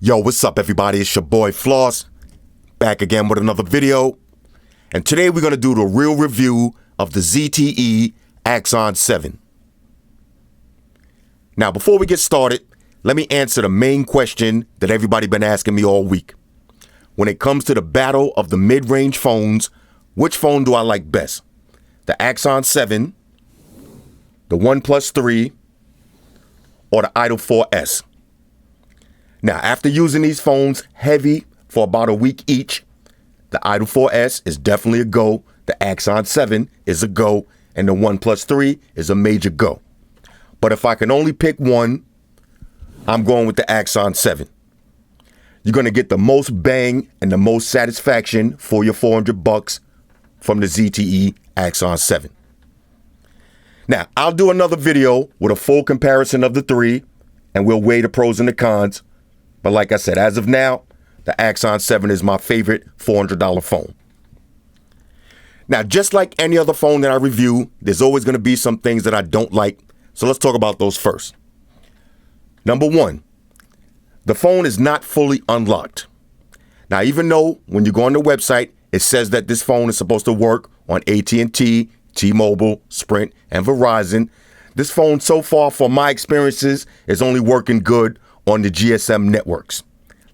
Yo, what's up everybody? It's your boy Floss, back again with another video. And today we're going to do the real review of the ZTE AXON 7. Now, before we get started, let me answer the main question that everybody been asking me all week. When it comes to the battle of the mid-range phones, which phone do I like best? The AXON 7, the OnePlus 3, or the Idol 4S? Now, after using these phones heavy for about a week each, the Idol 4S is definitely a go, the AXON 7 is a go, and the OnePlus 3 is a major go. But if I can only pick one, I'm going with the AXON 7. You're going to get the most bang and the most satisfaction for your $400 from the ZTE AXON 7. Now, I'll do another video with a full comparison of the three, and we'll weigh the pros and the cons. But like I said, as of now, the AXON 7 is my favorite $400 phone. Now, just like any other phone that I review, there's always going to be some things that I don't like. So let's talk about those first. Number one, the phone is not fully unlocked. Now, even though when you go on the website, it says that this phone is supposed to work on AT&T, T-Mobile, Sprint, and Verizon, this phone so far, from my experiences, is only working good on the GSM networks,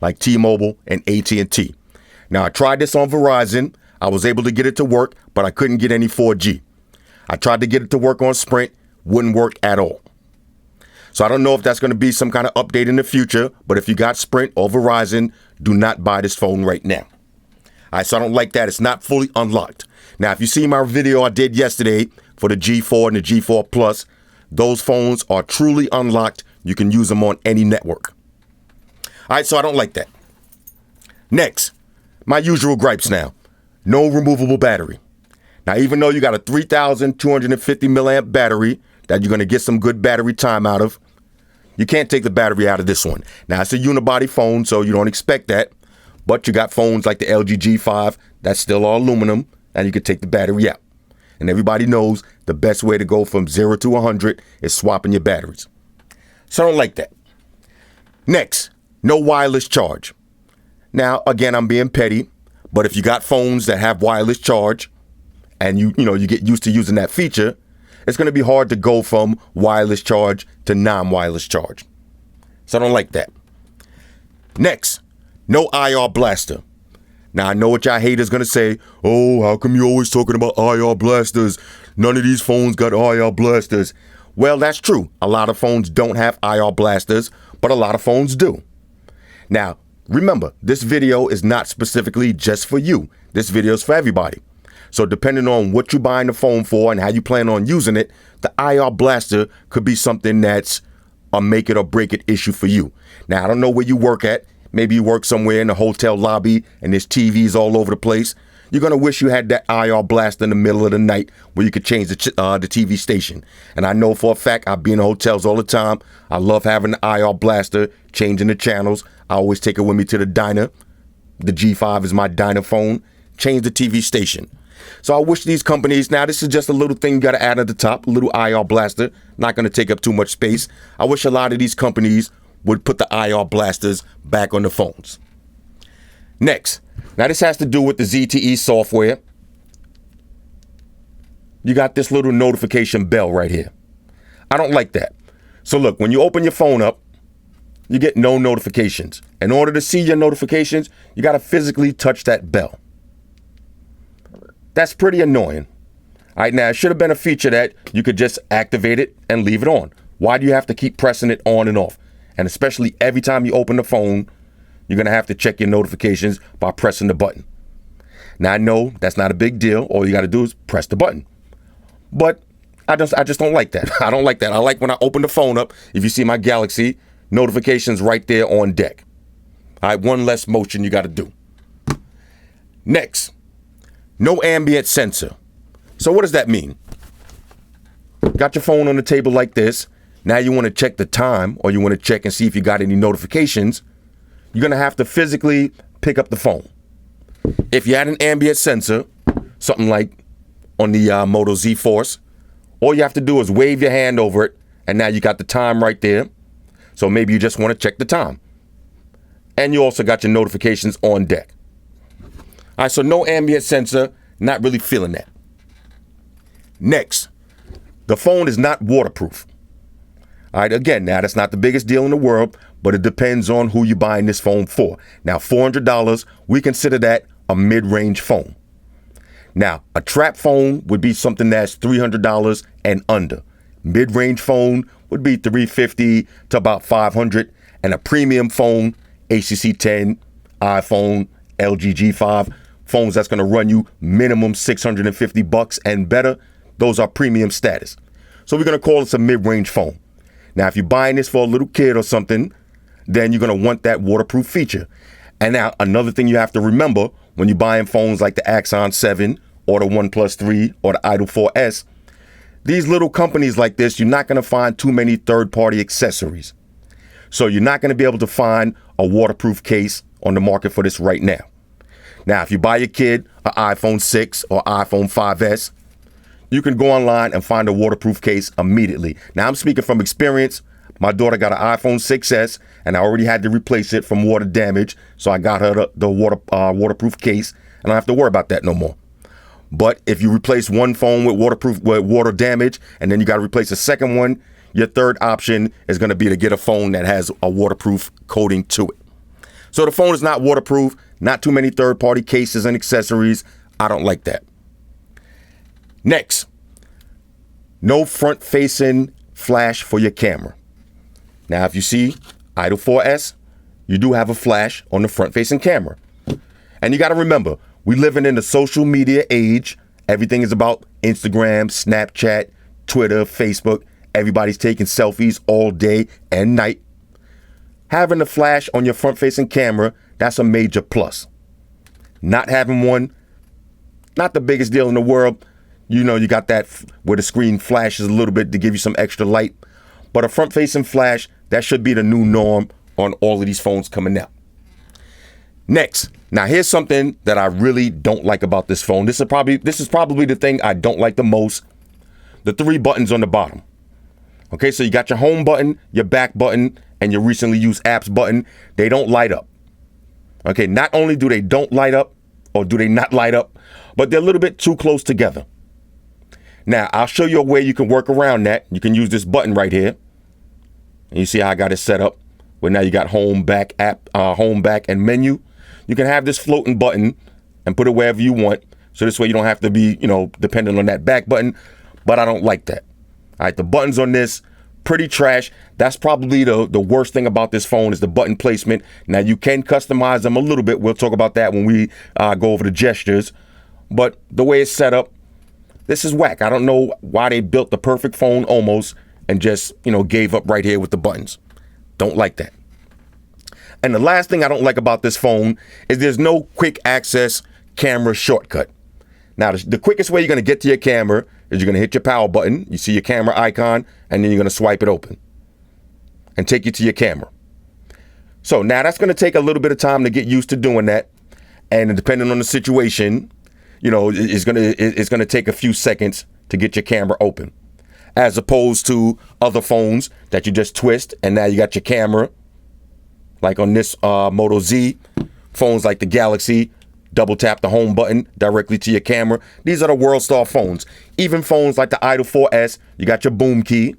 like T-Mobile and AT&T. Now, I tried this on Verizon. I was able to get it to work, but I couldn't get any 4G. I tried to get it to work on Sprint, wouldn't work at all. So I don't know if that's going to be some kind of update in the future, but if you got Sprint or Verizon, do not buy this phone right now. All right, so I don't like that. It's not fully unlocked. Now, if you see my video I did yesterday for the G4 and the G4 Plus, those phones are truly unlocked. You can use them on any network. All right, so I don't like that. Next, my usual gripes now. No removable battery. Now, even though you got a 3,250 milliamp battery that you're going to get some good battery time out of, you can't take the battery out of this one. Now, it's a unibody phone, so you don't expect that. But you got phones like the LG G5 that's still all aluminum, and you can take the battery out. And everybody knows the best way to go from 0 to 100 is swapping your batteries. So I don't like that. Next, no wireless charge. Now, again, I'm being petty, but if you got phones that have wireless charge and you get used to using that feature, it's going to be hard to go from wireless charge to non-wireless charge. So I don't like that. Next, no IR blaster. Now, I know what y'all haters going to say. Oh, how come you always talking about IR blasters? None of these phones got IR blasters. Well, that's true. A lot of phones don't have IR blasters, but a lot of phones do. Now, remember, this video is not specifically just for you. This video is for everybody. So depending on what you're buying the phone for and how you plan on using it, the IR blaster could be something that's a make it or break it issue for you. Now, I don't know where you work at. Maybe you work somewhere in a hotel lobby and there's TVs all over the place. You're going to wish you had that IR blaster in the middle of the night where you could change the TV station. And I know for a fact, I be in hotels all the time. I love having the IR blaster, changing the channels. I always take it with me to the diner. The G5 is my diner phone. Change the TV station. So I wish these companies, now this is just a little thing you got to add at the top, a little IR blaster, not going to take up too much space. I wish a lot of these companies would put the IR blasters back on the phones. Next, now this has to do with the ZTE software. You got this little notification bell right here. I don't like that. So look, when you open your phone up, you get no notifications. In order to see your notifications, you got to physically touch that bell. That's pretty annoying. All right, now it should have been a feature that you could just activate it and leave it on. Why do you have to keep pressing it on and off? And especially every time you open the phone, you're going to have to check your notifications by pressing the button. Now, I know that's not a big deal. All you got to do is press the button. But I just don't like that. I don't like that. I like when I open the phone up, if you see my Galaxy, notifications right there on deck. All right, one less motion you got to do. Next, no ambient sensor. So what does that mean? Got your phone on the table like this. Now you want to check the time, or you want to check and see if you got any notifications. You're going to have to physically pick up the phone. If you had an ambient sensor, something like on the Moto Z Force, all you have to do is wave your hand over it, and now you got the time right there. So maybe you just want to check the time. and you also got your notifications on deck. All right, so no ambient sensor, not really feeling that. Next, the phone is not waterproof. All right, again, now that's not the biggest deal in the world, but it depends on who you're buying this phone for. Now, $400, we consider that a mid-range phone. Now, a trap phone would be something that's $300 and under. Mid-range phone would be $350 to about $500, and a premium phone, HTC 10, iPhone, LG G5, phones that's going to run you minimum $650 and better, those are premium status. So we're going to call this a mid-range phone. Now, if you're buying this for a little kid or something, then you're going to want that waterproof feature. And now another thing you have to remember when you're buying phones like the Axon 7 or the OnePlus 3 or the Idol 4S, these little companies like this, you're not going to find too many third-party accessories. So you're not going to be able to find a waterproof case on the market for this right now. Now, if you buy your kid an iPhone 6 or iPhone 5S, you can go online and find a waterproof case immediately. Now, I'm speaking from experience. My daughter got an iPhone 6S, and I already had to replace it from water damage, so I got her the waterproof case, and I don't have to worry about that no more. But if you replace one phone with water damage, and then you got to replace a second one, your third option is going to be to get a phone that has a waterproof coating to it. So the phone is not waterproof, not too many third-party cases and accessories. I don't like that. Next, no front-facing flash for your camera. Now, if you see Idol 4S, you do have a flash on the front-facing camera. And you got to remember, we living in the social media age. Everything is about Instagram, Snapchat, Twitter, Facebook. Everybody's taking selfies all day and night. Having a flash on your front-facing camera, that's a major plus. Not having one, not the biggest deal in the world. You know, you got that where the screen flashes a little bit to give you some extra light. But a front-facing flash, that should be the new norm on all of these phones coming out. Next, now here's something that I really don't like about this phone. This is probably the thing I don't like the most. The 3 buttons on the bottom. Okay, so you got your home button, your back button, and your recently used apps button. They don't light up. Okay, not only do they don't light up, or do they not light up, but they're a little bit too close together. Now, I'll show you a way you can work around that. You can use this button right here. And you see how I got it set up? Where now you got home, back, app, home, back, and menu. You can have this floating button and put it wherever you want. So this way you don't have to be, dependent on that back button. But I don't like that. All right, the buttons on this, pretty trash. That's probably the worst thing about this phone is the button placement. Now, you can customize them a little bit. We'll talk about that when we go over the gestures. But the way it's set up, this is whack. I don't know why they built the perfect phone almost and just, gave up right here with the buttons. Don't like that. And the last thing I don't like about this phone is there's no quick access camera shortcut. Now, the quickest way you're going to get to your camera is you're going to hit your power button. You see your camera icon, and then you're going to swipe it open and take you to your camera. So now that's going to take a little bit of time to get used to doing that. And depending on the situation, it's going to take a few seconds to get your camera open, as opposed to other phones that you just twist and now you got your camera. Like on this Moto Z, phones like the Galaxy, double tap the home button directly to your camera. These are the world star phones. Even phones like the Idol 4S, you got your boom key,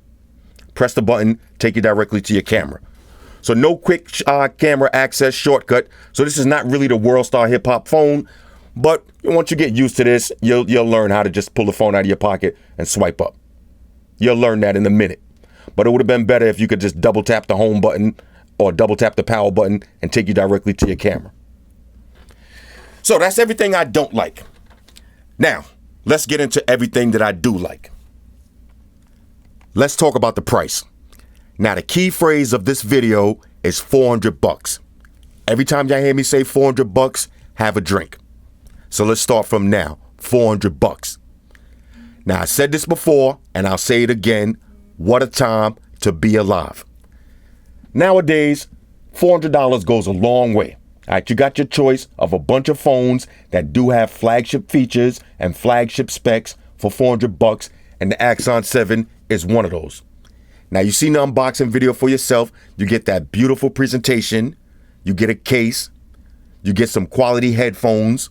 press the button, take you directly to your camera. So no quick camera access shortcut. So this is not really the world star hip hop phone. But once you get used to this, you'll learn how to just pull the phone out of your pocket and swipe up. You'll learn that in a minute. But it would have been better if you could just double tap the home button or double tap the power button and take you directly to your camera. So that's everything I don't like. Now, let's get into everything that I do like. Let's talk about the price. Now, the key phrase of this video is $400. Every time y'all hear me say $400, have a drink. So let's start from now. $400. Now, I said this before, and I'll say it again. What a time to be alive. Nowadays, $400 goes a long way. All right, you got your choice of a bunch of phones that do have flagship features and flagship specs for $400, and the Axon 7 is one of those. Now, you see the unboxing video for yourself. You get that beautiful presentation. you get a case, you get some quality headphones,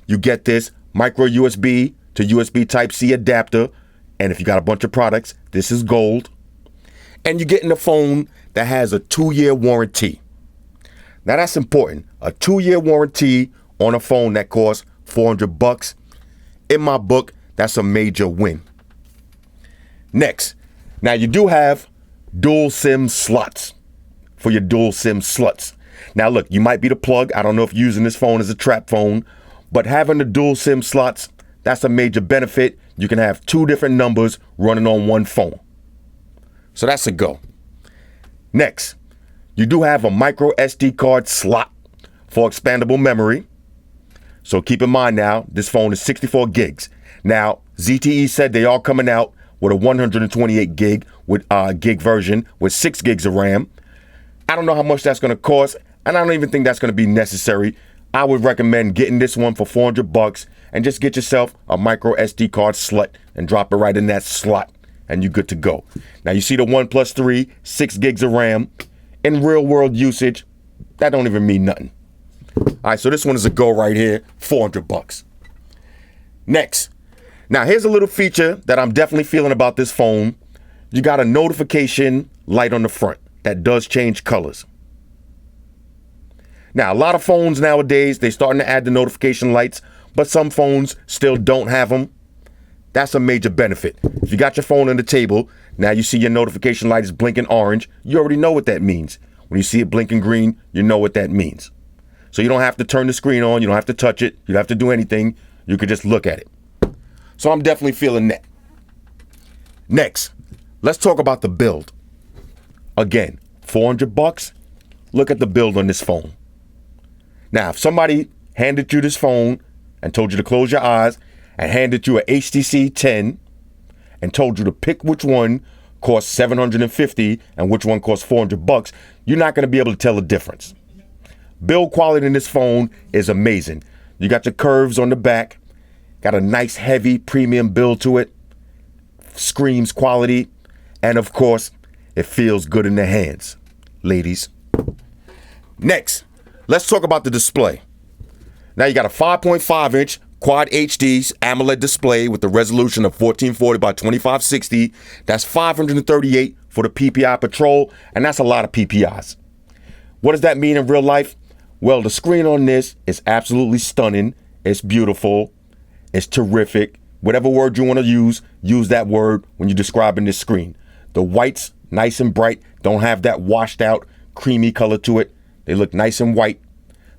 you get this micro USB to USB Type-C adapter, and if you got a bunch of products, this is gold. And you're getting a phone that has a 2-year warranty. Now that's important. A 2-year warranty on a phone that costs $400. In my book, that's a major win. Next, now you do have dual SIM slots for your dual SIM sluts. Now look, you might be the plug. I don't know if you're using this phone as a trap phone, but having the dual SIM slots, that's a major benefit. You can have 2 different numbers running on one phone. So that's a go. Next, you do have a micro SD card slot for expandable memory. So keep in mind now, this phone is 64 gigs. Now, ZTE said they are coming out with a 128 gig version with 6 gigs of RAM. I don't know how much that's going to cost, and I don't even think that's going to be necessary. I would recommend getting this one for $400 and just get yourself a micro SD card slot and drop it right in that slot, and you're good to go. Now, you see the OnePlus 3, 6 gigs of RAM. In real world usage, that don't even mean nothing. All right, so this one is a go right here, $400. Next, now here's a little feature that I'm definitely feeling about this phone. You got a notification light on the front that does change colors. Now, a lot of phones nowadays, they're starting to add the notification lights, but some phones still don't have them. That's a major benefit. If you got your phone on the table, now you see your notification light is blinking orange, you already know what that means. When you see it blinking green, you know what that means. So you don't have to turn the screen on, you don't have to touch it, you don't have to do anything, you could just look at it. So I'm definitely feeling that. Next, let's talk about the build. Again, $400, look at the build on this phone. Now, if somebody handed you this phone and told you to close your eyes and handed you a HTC 10 and told you to pick which one costs $750 and which one costs $400, you're not going to be able to tell the difference. Build quality in this phone is amazing. You got your curves on the back, got a nice heavy premium build to it, screams quality, and of course, it feels good in the hands, ladies. Next, let's talk about the display. Now you got a 5.5-inch Quad HD AMOLED display with a resolution of 1440 by 2560. That's 538 for the PPI Patrol, and that's a lot of PPIs. What does that mean in real life? Well, the screen on this is absolutely stunning. It's beautiful. It's terrific. Whatever word you want to use that word when you're describing this screen. The whites, nice and bright, don't have that washed out, creamy color to it. They look nice and white.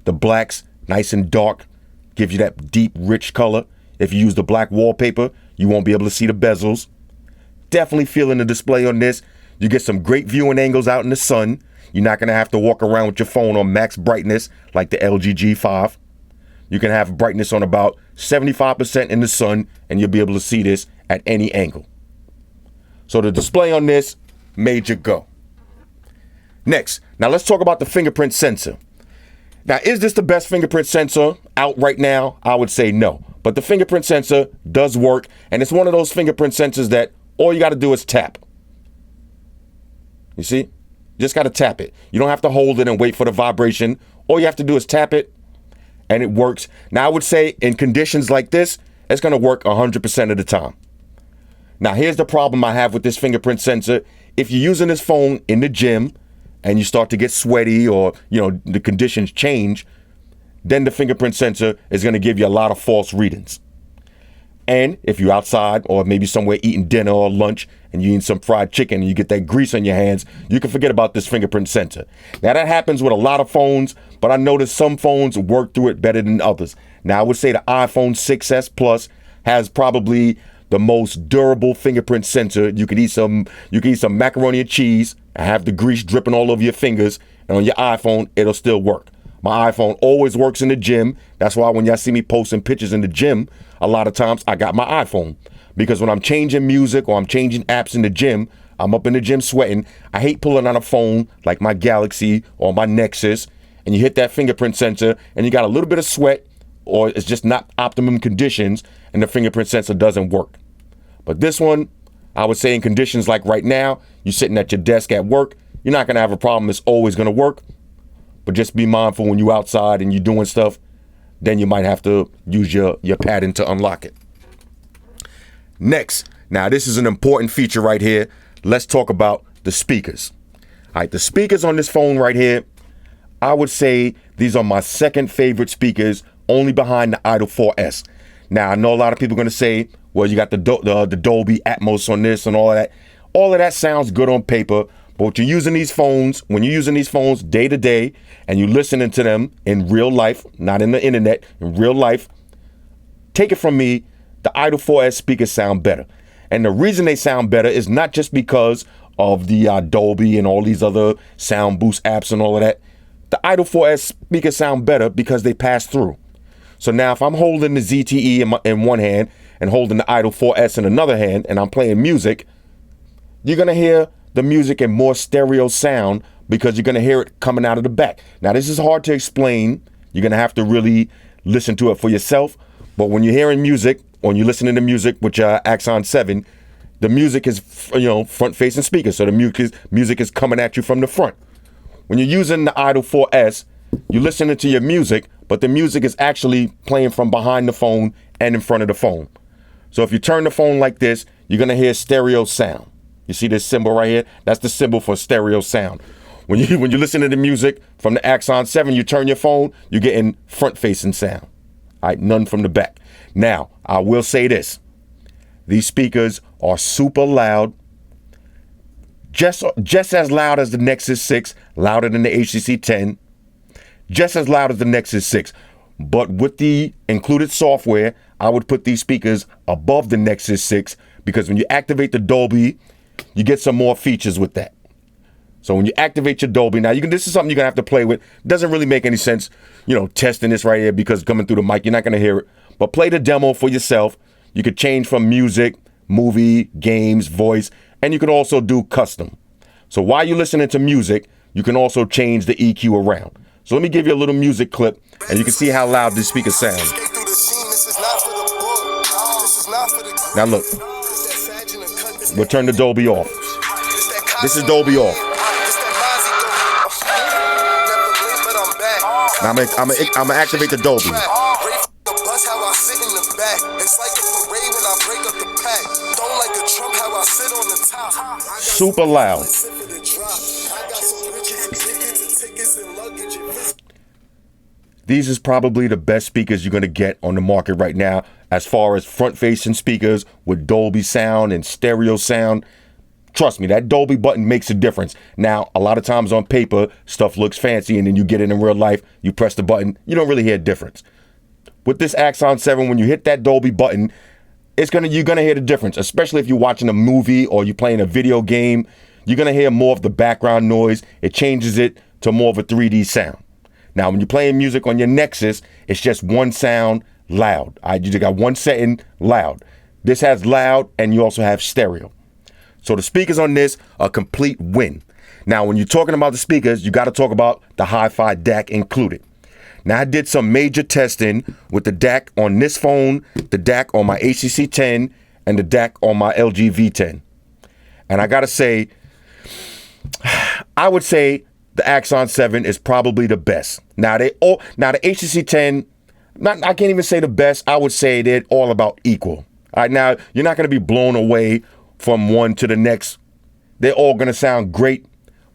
The blacks, nice and dark, gives you that deep, rich color. If you use the black wallpaper, you won't be able to see the bezels. Definitely feeling the display on this. You get some great viewing angles out in the sun. You're not going to have to walk around with your phone on max brightness like the LG G5. You can have brightness on about 75% in the sun, and you'll be able to see this at any angle. So the display on this, major go. Next, now let's talk about the fingerprint sensor. Now, is this the best fingerprint sensor out right now? I would say no. But the fingerprint sensor does work, and it's one of those fingerprint sensors that all you got to do is tap. You see? You just got to tap it. You don't have to hold it and wait for the vibration. All you have to do is tap it, and it works. Now, I would say in conditions like this, it's going to work 100% of the time. Now, here's the problem I have with this fingerprint sensor. If you're using this phone in the gym and you start to get sweaty or, the conditions change, then the fingerprint sensor is going to give you a lot of false readings. And if you're outside or maybe somewhere eating dinner or lunch and you eat some fried chicken and you get that grease on your hands, you can forget about this fingerprint sensor. Now, that happens with a lot of phones, but I noticed some phones work through it better than others. Now, I would say the iPhone 6s Plus has probably the most durable fingerprint sensor. You could eat some macaroni and cheese and have the grease dripping all over your fingers, and on your iPhone, it'll still work. My iPhone always works in the gym. That's why when y'all see me posting pictures in the gym, a lot of times I got my iPhone. Because when I'm changing music or I'm changing apps in the gym, I'm up in the gym sweating. I hate pulling on a phone like my Galaxy or my Nexus, and you hit that fingerprint sensor and you got a little bit of sweat, or it's just not optimum conditions and the fingerprint sensor doesn't work. But this one, I would say in conditions like right now, you're sitting at your desk at work, you're not going to have a problem. It's always going to work. but just be mindful when you're outside and you're doing stuff, then you might have to use your pattern to unlock it. Next, now this is an important feature right here. Let's talk about the speakers. All right, the speakers on this phone right here, I would say these are my second favorite speakers, only behind the Idol 4S. Now, I know a lot of people are going to say, well, you got the Dolby Atmos on this and all of that. All of that sounds good on paper, but when you're using these phones day to day and you're listening to them in real life, not in the internet, in real life, take it from me, the Idol 4S speakers sound better. And the reason they sound better is not just because of the Dolby and all these other sound boost apps and all of that. The Idol 4S speakers sound better because they pass through. So now if I'm holding the ZTE in one hand and holding the Idol 4S in another hand and I'm playing music, you're going to hear the music in more stereo sound because you're going to hear it coming out of the back. Now, this is hard to explain. You're going to have to really listen to it for yourself. But when you're hearing music, when you're listening to music with your Axon 7, the music is, front-facing speakers. So the music is coming at you from the front. When you're using the Idol 4S, you're listening to your music, but the music is actually playing from behind the phone and in front of the phone. So if you turn the phone like this, you're going to hear stereo sound. You see this symbol right here? That's the symbol for stereo sound. When you listen to the music from the Axon 7, you turn your phone, you're getting front-facing sound. All right, none from the back. Now, I will say this. These speakers are super loud. Just as loud as the Nexus 6, louder than the HTC 10. Just as loud as the Nexus 6. But with the included software, I would put these speakers above the Nexus 6 because when you activate the Dolby, you get some more features with that. So when you activate your Dolby, now this is something you're gonna have to play with. Doesn't really make any sense, testing this right here because coming through the mic, you're not gonna hear it. But play the demo for yourself. You could change from music, movie, games, voice, and you could also do custom. So while you're listening to music, you can also change the EQ around. So let me give you a little music clip and you can see how loud this speaker sounds. Now look, we'll turn the Dolby off. This is Dolby off. Now I'm gonna activate the Dolby. Super loud. These is probably the best speakers you're going to get on the market right now as far as front-facing speakers with Dolby sound and stereo sound. Trust me, that Dolby button makes a difference. Now, a lot of times on paper, stuff looks fancy, and then you get it in real life, you press the button, you don't really hear a difference. With this Axon 7, when you hit that Dolby button, you're gonna hear the difference, especially if you're watching a movie or you're playing a video game. You're gonna hear more of the background noise. It changes it to more of a 3D sound. Now, when you're playing music on your Nexus, it's just one sound, loud. You just got one setting, loud. This has loud, and you also have stereo. So the speakers on this are a complete win. Now, when you're talking about the speakers, you got to talk about the hi-fi DAC included. Now, I did some major testing with the DAC on this phone, the DAC on my HTC 10, and the DAC on my LG V10. And I got to say, I would say the Axon 7 is probably the best. Now the HTC 10, I can't even say the best. I would say they're all about equal. All right, now you're not going to be blown away from one to the next. They're all going to sound great,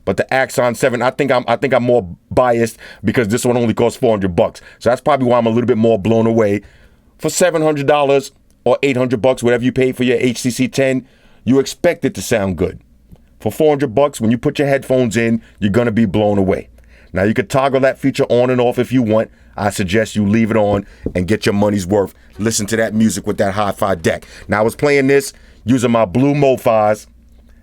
but the Axon 7, I think I'm more biased because this one only costs $400. So that's probably why I'm a little bit more blown away. For $700 or $800, whatever you pay for your HTC 10, you expect it to sound good. For $400, when you put your headphones in, you're going to be blown away. Now, you could toggle that feature on and off if you want. I suggest you leave it on and get your money's worth. Listen to that music with that hi-fi DAC. Now, I was playing this using my Blue MoFis,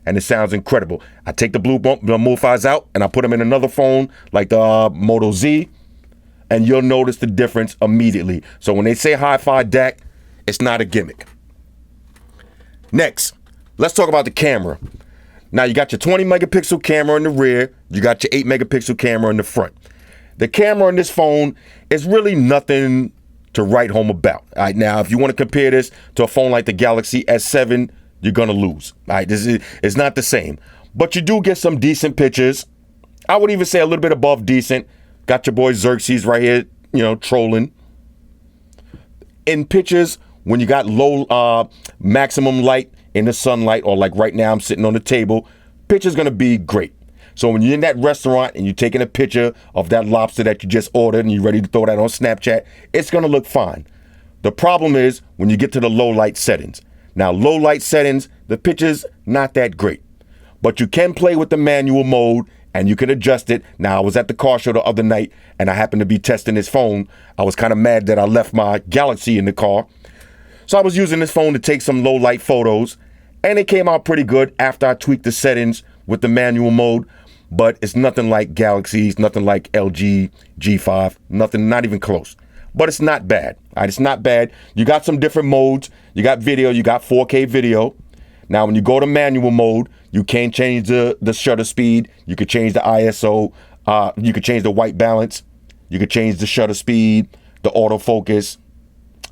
and it sounds incredible. I take the Blue MoFis out, and I put them in another phone, like the Moto Z, and you'll notice the difference immediately. So when they say hi-fi DAC, it's not a gimmick. Next, let's talk about the camera. Now, you got your 20 megapixel camera in the rear. You got your 8 megapixel camera in the front. The camera on this phone is really nothing to write home about. All right, now, if you want to compare this to a phone like the Galaxy S7, you're going to lose. All right, it's not the same. But you do get some decent pictures. I would even say a little bit above decent. Got your boy Xerxes right here, trolling. In pictures, when you got low maximum light in the sunlight, or like right now I'm sitting on the table, picture's gonna be great. So when you're in that restaurant and you're taking a picture of that lobster that you just ordered and you're ready to throw that on Snapchat, it's gonna look fine. The problem is when you get to the low light settings. Now, low light settings, the picture's not that great, but you can play with the manual mode and you can adjust it. Now, I was at the car show the other night and I happened to be testing this phone. I was kind of mad that I left my Galaxy in the car. So I was using this phone to take some low light photos, and it came out pretty good after I tweaked the settings with the manual mode, but it's nothing like Galaxies, nothing like LG G5, nothing, not even close. But it's not bad. All right, it's not bad. You got some different modes. You got video, you got 4K video. Now, when you go to manual mode, you can change the shutter speed. You could change the ISO. You could change the white balance. You could change the shutter speed, the autofocus.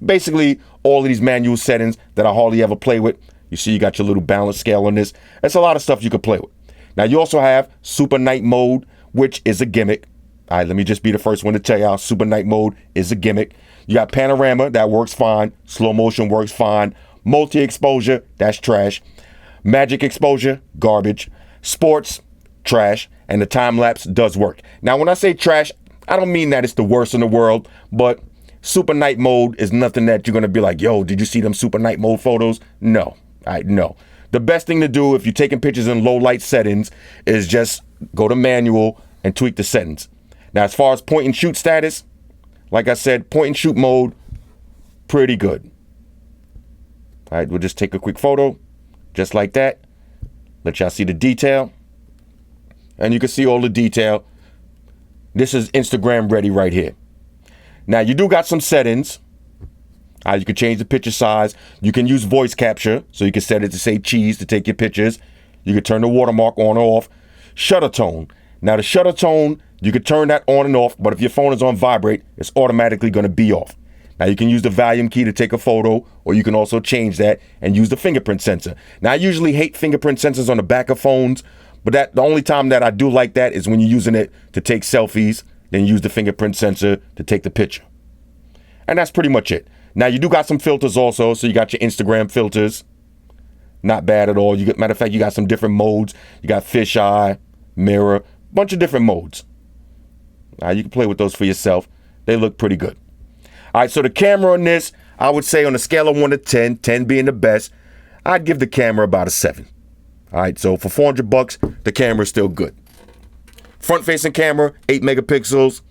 Basically, all of these manual settings that I hardly ever play with. You see, you got your little balance scale on this. That's a lot of stuff you could play with. Now, you also have super night mode, which is a gimmick. All right, let me just be the first one to tell y'all, super night mode is a gimmick. You got panorama, that works fine. Slow motion works fine. Multi-exposure, that's trash. Magic exposure, garbage. Sports, trash. And the time lapse does work. Now, when I say trash, I don't mean that it's the worst in the world, but super night mode is nothing that you're going to be like, yo, did you see them super night mode photos? No. All right, no. The best thing to do if you're taking pictures in low light settings is just go to manual and tweak the settings. Now, as far as point and shoot status, like I said, point and shoot mode, pretty good. All right, we'll just take a quick photo, just like that. Let y'all see the detail. And you can see all the detail. This is Instagram ready right here. Now, you do got some settings. You can change the picture size. You can use voice capture, so you can set it to say cheese to take your pictures. You can turn the watermark on or off. Shutter tone. Now, the shutter tone, you can turn that on and off, but if your phone is on vibrate, it's automatically going to be off. Now, you can use the volume key to take a photo, or you can also change that and use the fingerprint sensor. Now, I usually hate fingerprint sensors on the back of phones, but the only time that I do like that is when you're using it to take selfies, then use the fingerprint sensor to take the picture. And that's pretty much it. Now, you do got some filters also, so you got your Instagram filters. Not bad at all. Matter of fact, you got some different modes. You got fisheye, mirror, bunch of different modes. You can play with those for yourself. They look pretty good. All right, so the camera on this, I would say on a scale of 1 to 10, 10 being the best, I'd give the camera about a 7. All right, so for $400, the camera is still good. Front-facing camera, 8 megapixels.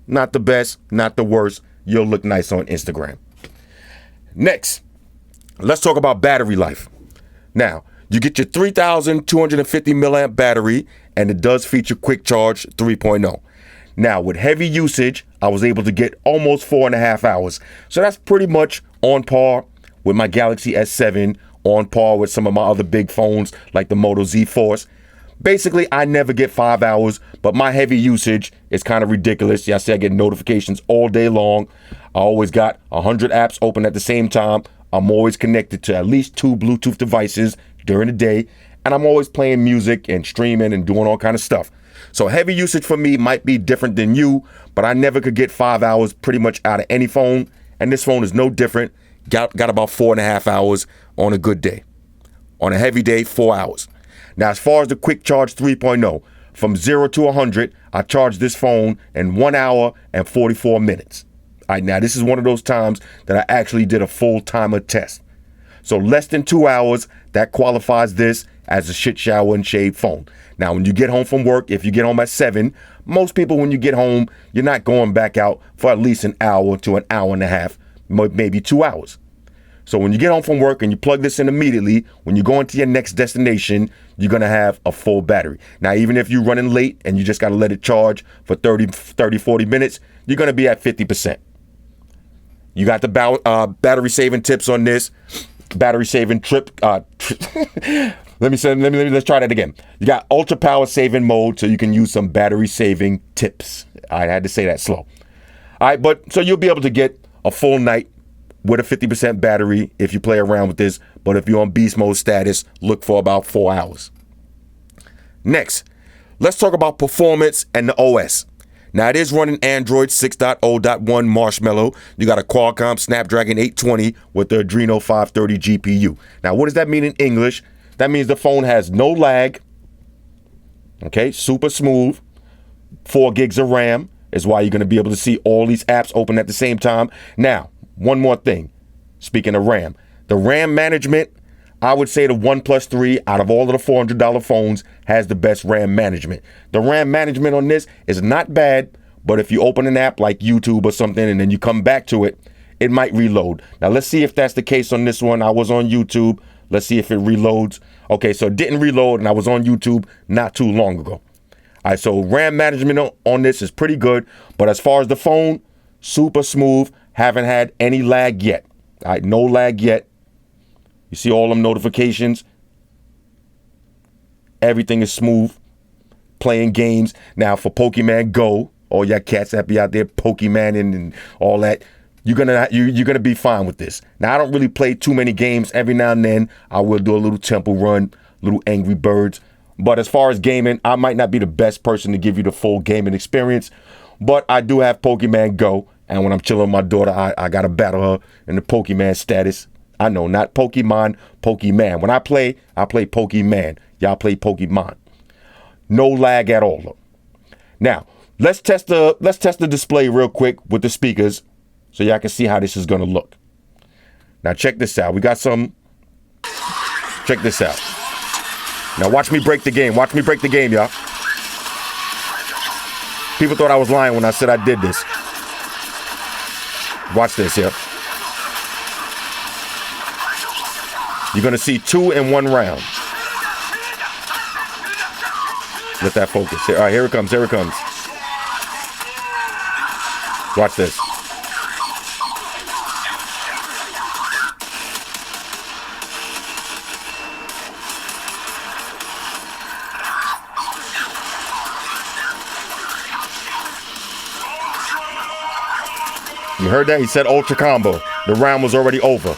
Not the best, not the worst. You'll look nice on Instagram. Next, let's talk about battery life. Now, you get your 3,250 milliamp battery, and it does feature Quick Charge 3.0. Now, with heavy usage, I was able to get almost 4.5 hours. So that's pretty much on par with my Galaxy S7, on par with some of my other big phones like the Moto Z Force. Basically, I never get 5 hours, but my heavy usage is kind of ridiculous. Yeah, I see I get notifications all day long. I always got 100 apps open at the same time. I'm always connected to at least 2 Bluetooth devices during the day, and I'm always playing music and streaming and doing all kind of stuff. So heavy usage for me might be different than you, but I never could get 5 hours pretty much out of any phone, and this phone is no different. Got about 4.5 hours on a good day. On a heavy day, 4 hours. Now, as far as the Quick Charge 3.0, from 0 to 100, I charged this phone in 1 hour and 44 minutes. All right, now this is one of those times that I actually did a full timer test. So less than 2 hours, that qualifies this as a shit shower and shave phone. Now, when you get home from work, if you get home at 7, most people, when you get home, you're not going back out for at least an hour to an hour and a half, maybe 2 hours. So when you get home from work and you plug this in immediately, when you go into your next destination, you're going to have a full battery. Now, even if you're running late and you just got to let it charge for 40 minutes, you're going to be at 50%. You got the battery saving tips on this. Battery saving trip. Let's try that again. You got ultra power saving mode, so you can use some battery saving tips. I had to say that slow. All right, but so you'll be able to get a full night with a 50% battery if you play around with this. But if you're on beast mode status, look for about 4 hours. Next, let's talk about performance and the OS. Now, it is running Android 6.0.1 Marshmallow. You got a Qualcomm Snapdragon 820 with the Adreno 530 GPU. Now, what does that mean in English? That means the phone has no lag. Okay, super smooth. 4 gigs of RAM is why you're going to be able to see all these apps open at the same time. Now, one more thing. Speaking of RAM, the RAM management, I would say the OnePlus 3 out of all of the $400 phones has the best RAM management. The RAM management on this is not bad, but if you open an app like YouTube or something and then you come back to it, it might reload. Now let's see if that's the case on this one. I was on YouTube. Let's see if it reloads. Okay, so it didn't reload and I was on YouTube not too long ago. All right, so RAM management on this is pretty good, but as far as the phone, super smooth. Haven't had any lag yet. All right, no lag yet. You see all them notifications. Everything is smooth. Playing games. Now for Pokemon Go, all y'all cats that be out there Pokemon and all that, you're gonna be fine with this. Now I don't really play too many games. Every now and then I will do a little Temple Run, little Angry Birds. But as far as gaming, I might not be the best person to give you the full gaming experience. But I do have Pokemon Go, and when I'm chilling with my daughter, I gotta battle her in the Pokemon status. I know, not Pokemon, Pokemon. When I play Pokemon. Y'all play Pokemon. No lag at all, though. Now, let's test the display real quick with the speakers so y'all can see how this is gonna look. Now check this out. We got some. Check this out. Now watch me break the game. Watch me break the game, y'all. People thought I was lying when I said I did this. Watch this here. You're going to see 2 in 1 round. Let that focus. All right, here it comes. Here it comes. Watch this. You heard that? He said ultra combo. The round was already over.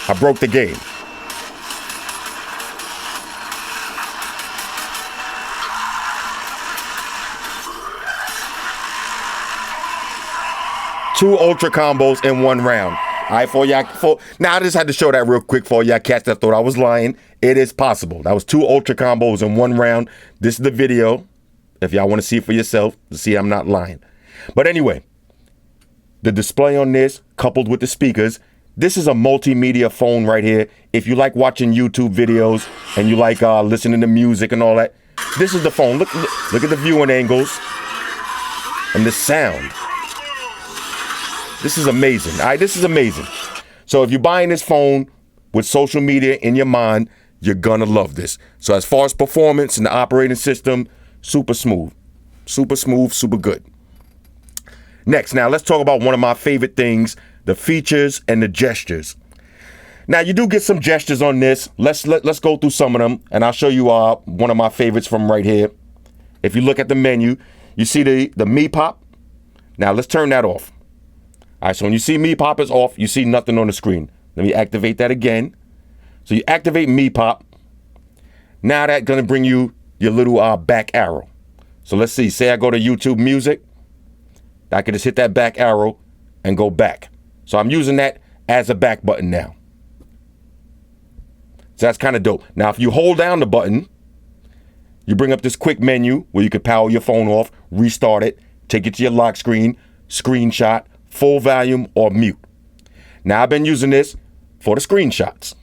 I broke the game. Two ultra combos in 1 round. All right, for y'all. Now I just had to show that real quick for y'all cats that thought I was lying. It is possible. That was 2 ultra combos in 1 round. This is the video. If y'all want to see it for yourself, to see I'm not lying. But anyway, the display on this, coupled with the speakers, this is a multimedia phone right here. If you like watching YouTube videos and you like listening to music and all that, this is the phone. Look at the viewing angles and the sound. This is amazing. All right, this is amazing. So if you're buying this phone with social media in your mind, you're gonna love this. So as far as performance and the operating system, super smooth, super good. Next, now let's talk about one of my favorite things, the features and the gestures. Now you do get some gestures on this. Let's go through some of them, and I'll show you one of my favorites from right here. If you look at the menu, you see the Me Pop. Now let's turn that off. All right, so when you see Me Pop is off, you see nothing on the screen. Let me activate that again. So you activate Me Pop. Now that's gonna bring you your little back arrow. So let's see, say I go to YouTube Music. I can just hit that back arrow and go back. So I'm using that as a back button now. So that's kind of dope. Now, if you hold down the button, you bring up this quick menu where you can power your phone off, restart it, take it to your lock screen, screenshot, full volume, or mute. Now, I've been using this for the screenshots.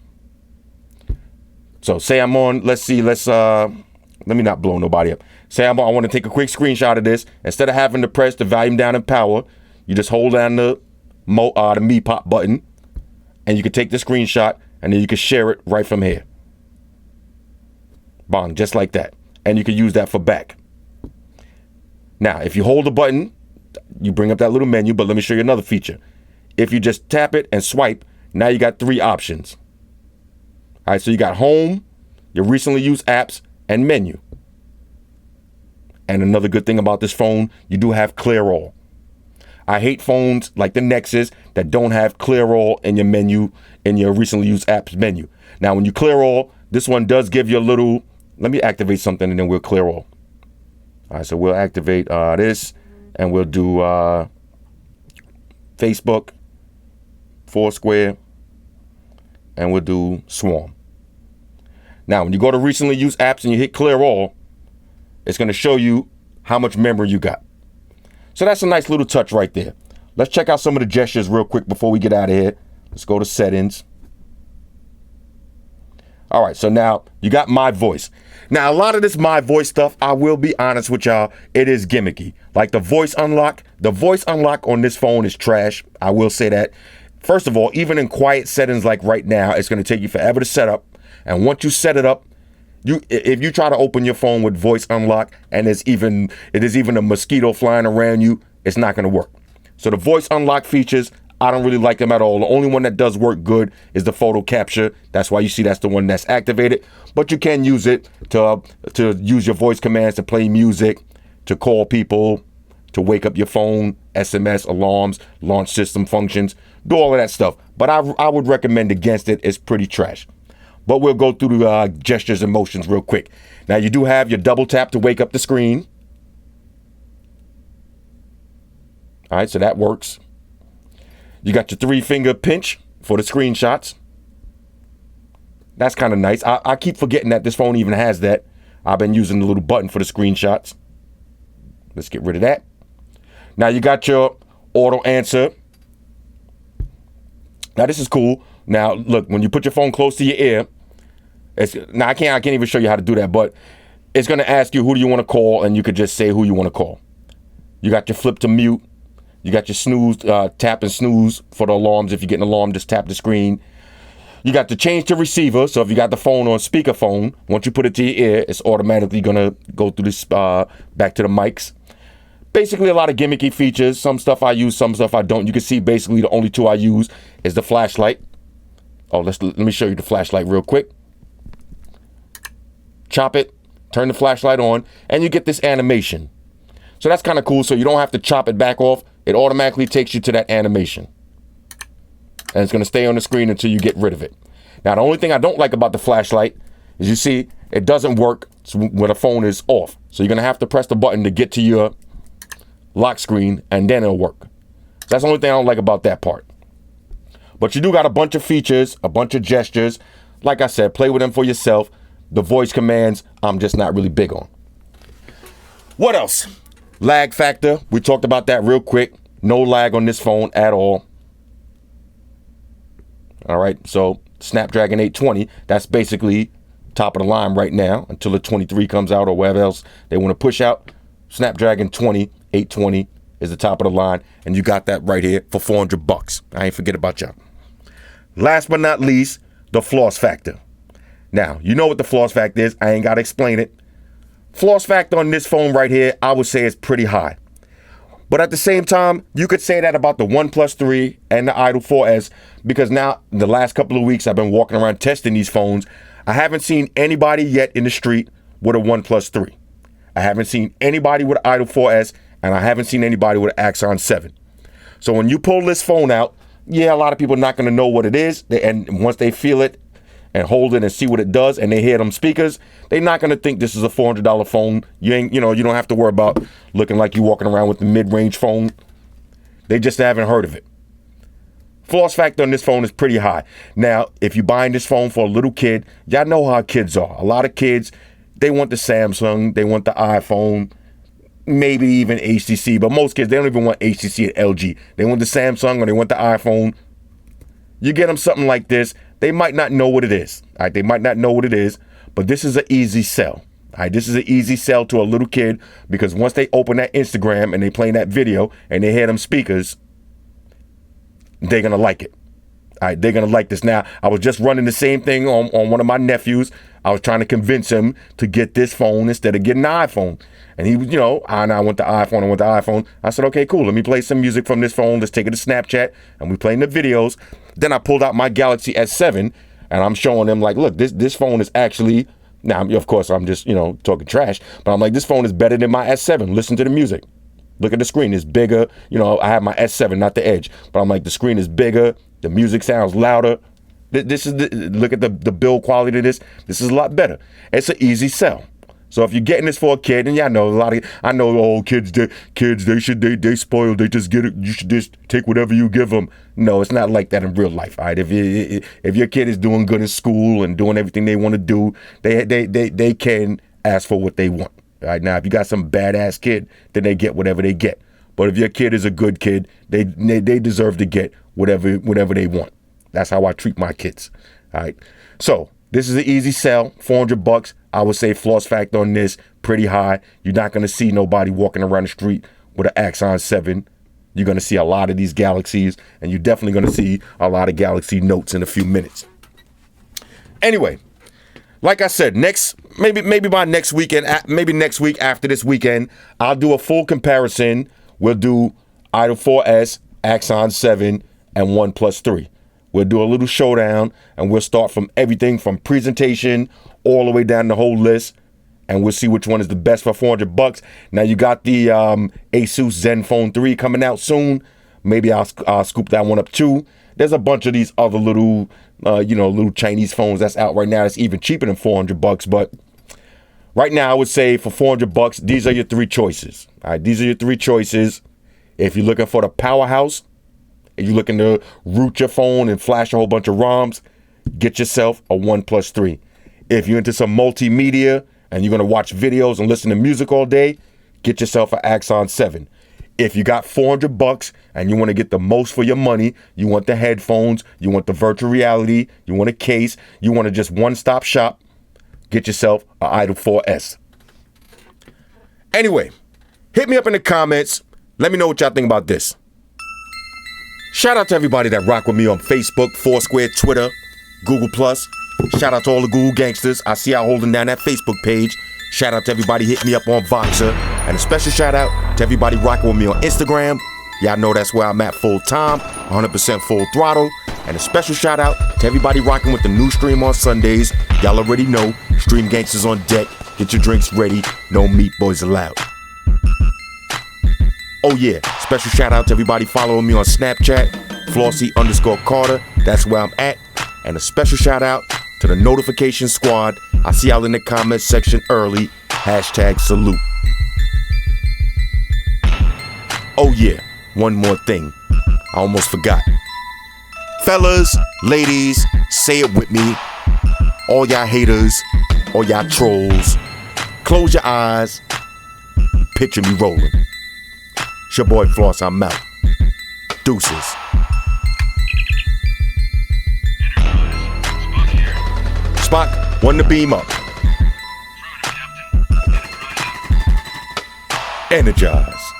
So say I'm on, let me not blow nobody up. Say I want to take a quick screenshot of this. Instead of having to press the volume down and power, you just hold down the Me Pop button, and you can take the screenshot, and then you can share it right from here. Bang, just like that. And you can use that for back. Now, if you hold the button, you bring up that little menu, but let me show you another feature. If you just tap it and swipe, now you got 3 options. All right, so you got home, your recently used apps, and menu. And another good thing about this phone, you do have clear all. I hate phones like the Nexus that don't have clear all in your menu, in your recently used apps menu. Now, when you clear all, this one does give you a little, let me activate something and then we'll clear all. All right, so we'll activate this, and we'll do Facebook, Foursquare, and we'll do Swarm. Now, when you go to recently used apps and you hit clear all, it's going to show you how much memory you got. So that's a nice little touch right there. Let's check out some of the gestures real quick before we get out of here. Let's go to settings. All right, so now you got my voice. Now, a lot of this my voice stuff, I will be honest with y'all, it is gimmicky. Like the voice unlock on this phone is trash. I will say that. First of all, even in quiet settings like right now, it's going to take you forever to set up. And once you set it up, if you try to open your phone with voice unlock and it is even a mosquito flying around you, it's not going to work. So the voice unlock features, I don't really like them at all. The only one that does work good is the photo capture. That's why you see that's the one that's activated. But you can use it to use your voice commands to play music, to call people, to wake up your phone, SMS, alarms, launch system functions, do all of that stuff. But I would recommend against it. It's pretty trash. But we'll go through the gestures and motions real quick. Now, you do have your double tap to wake up the screen. All right, so that works. You got your 3-finger pinch for the screenshots. That's kind of nice. I keep forgetting that this phone even has that. I've been using the little button for the screenshots. Let's get rid of that. Now, you got your auto answer. Now, this is cool. Now, look, when you put your phone close to your ear, I can't even show you how to do that, but it's going to ask you who do you want to call, and you could just say who you want to call. You got your flip to mute. You got your snooze, tap and snooze for the alarms. If you get an alarm, just tap the screen. You got the change to receiver. So if you got the phone on speakerphone, once you put it to your ear, it's automatically going to go through this back to the mics. Basically, a lot of gimmicky features. Some stuff I use, some stuff I don't. You can see basically the only two I use is the flashlight. Oh, let me show you the flashlight real quick. Chop it, turn the flashlight on, and you get this animation. So that's kind of cool. So you don't have to chop it back off. It automatically takes you to that animation. And it's going to stay on the screen until you get rid of it. Now, the only thing I don't like about the flashlight is you see it doesn't work when a phone is off. So you're going to have to press the button to get to your lock screen, and then it'll work. So that's the only thing I don't like about that part. But you do got a bunch of features, a bunch of gestures. Like I said, play with them for yourself. The voice commands, I'm just not really big on. What else? Lag factor. We talked about that real quick. No lag on this phone at all. All right, so Snapdragon 820, that's basically top of the line right now until the 23 comes out or whatever else they want to push out. Snapdragon 820 is the top of the line, and you got that right here for $400. I ain't forget about y'all. Last but not least, the floss factor. Now, you know what the floss factor is. I ain't got to explain it. Floss factor on this phone right here, I would say is pretty high. But at the same time, you could say that about the OnePlus 3 and the Idol 4S, because now, the last couple of weeks, I've been walking around testing these phones. I haven't seen anybody yet in the street with a OnePlus 3. I haven't seen anybody with an Idol 4S, and I haven't seen anybody with an Axon 7. So when you pull this phone out, yeah, a lot of people are not going to know what it is. And once they feel it and hold it and see what it does, and they hear them speakers, they're not going to think this is a $400 phone. You don't have to worry about looking like you're walking around with the mid-range phone. They just haven't heard of it. Floss factor on this phone is pretty high. Now, if you're buying this phone for a little kid, y'all know how kids are. A lot of kids, they want the Samsung, they want the iPhone, maybe even HTC, but most kids, they don't even want HTC and LG. They want the Samsung or they want the iPhone. You get them something like this, they might not know what it is. All right, they might not know what it is, but this is an easy sell. All right, this is an easy sell to a little kid, because once they open that Instagram and they play that video and they hear them speakers, they're going to like it. All right, they're going to like this. Now, I was just running the same thing on one of my nephews. I was trying to convince him to get this phone instead of getting an iPhone. And he was, I want the iPhone. I said, okay, cool. Let me play some music from this phone. Let's take it to Snapchat. And we playing the videos. Then I pulled out my Galaxy S7 and I'm showing them like, look, this phone is actually, now, of course, I'm just, talking trash. But I'm like, this phone is better than my S7. Listen to the music. Look at the screen. It's bigger. I have my S7, not the Edge. But I'm like, the screen is bigger. The music sounds louder. Look at the build quality of this. This is a lot better. It's an easy sell. So if you're getting this for a kid, and I know old kids, they spoiled, they just get it. You should just take whatever you give them. No, it's not like that in real life. All right, if your kid is doing good in school and doing everything they want to do, they can ask for what they want. All right, now if you got some badass kid, then they get whatever they get. But if your kid is a good kid, they deserve to get whatever they want. That's how I treat my kids. All right. So this is an easy sell, $400. I would say floss factor on this pretty high. You're not going to see nobody walking around the street with an Axon 7. You're going to see a lot of these Galaxies, and you're definitely going to see a lot of Galaxy Notes in a few minutes. Anyway, like I said, maybe by next weekend, maybe next week after this weekend, I'll do a full comparison. We'll do Idol 4S, Axon 7, and OnePlus 3. We'll do a little showdown, and we'll start from everything from presentation all the way down the whole list, and we'll see which one is the best for $400. Now you got the Asus Zenfone 3 coming out soon. Maybe I'll scoop that one up too. There's a bunch of these other little, little Chinese phones that's out right now that's even cheaper than $400. But right now, I would say for $400, these are your three choices. All right, these are your three choices. If you're looking for the powerhouse, if you're looking to root your phone and flash a whole bunch of ROMs, get yourself a OnePlus 3. If you're into some multimedia and you're going to watch videos and listen to music all day, get yourself an Axon 7. If you got $400 and you want to get the most for your money, you want the headphones, you want the virtual reality, you want a case, you want to just one-stop shop, get yourself an Idol 4S. Anyway, hit me up in the comments. Let me know what y'all think about this. Shout out to everybody that rock with me on Facebook, Foursquare, Twitter, Google+. Shout out to all the Google gangsters. I see y'all holding down that Facebook page. Shout out to everybody hitting me up on Voxer. And a special shout out to everybody rocking with me on Instagram. Y'all know that's where I'm at full time, 100% full throttle. And a special shout out to everybody rocking with the new stream on Sundays. Y'all already know, Stream Gangsters on deck. Get your drinks ready. No meat boys allowed. Oh yeah, special shout out to everybody following me on Snapchat, Flossy_Carter. That's where I'm at. And a special shout out to the notification squad. I see y'all in the comments section early. #salute. Oh yeah, one more thing. I almost forgot. Fellas, ladies, say it with me. All y'all haters, all y'all trolls, close your eyes. Picture me rolling. It's your boy Floss, I'm out. Deuces. Spock, one to beam up. Energize.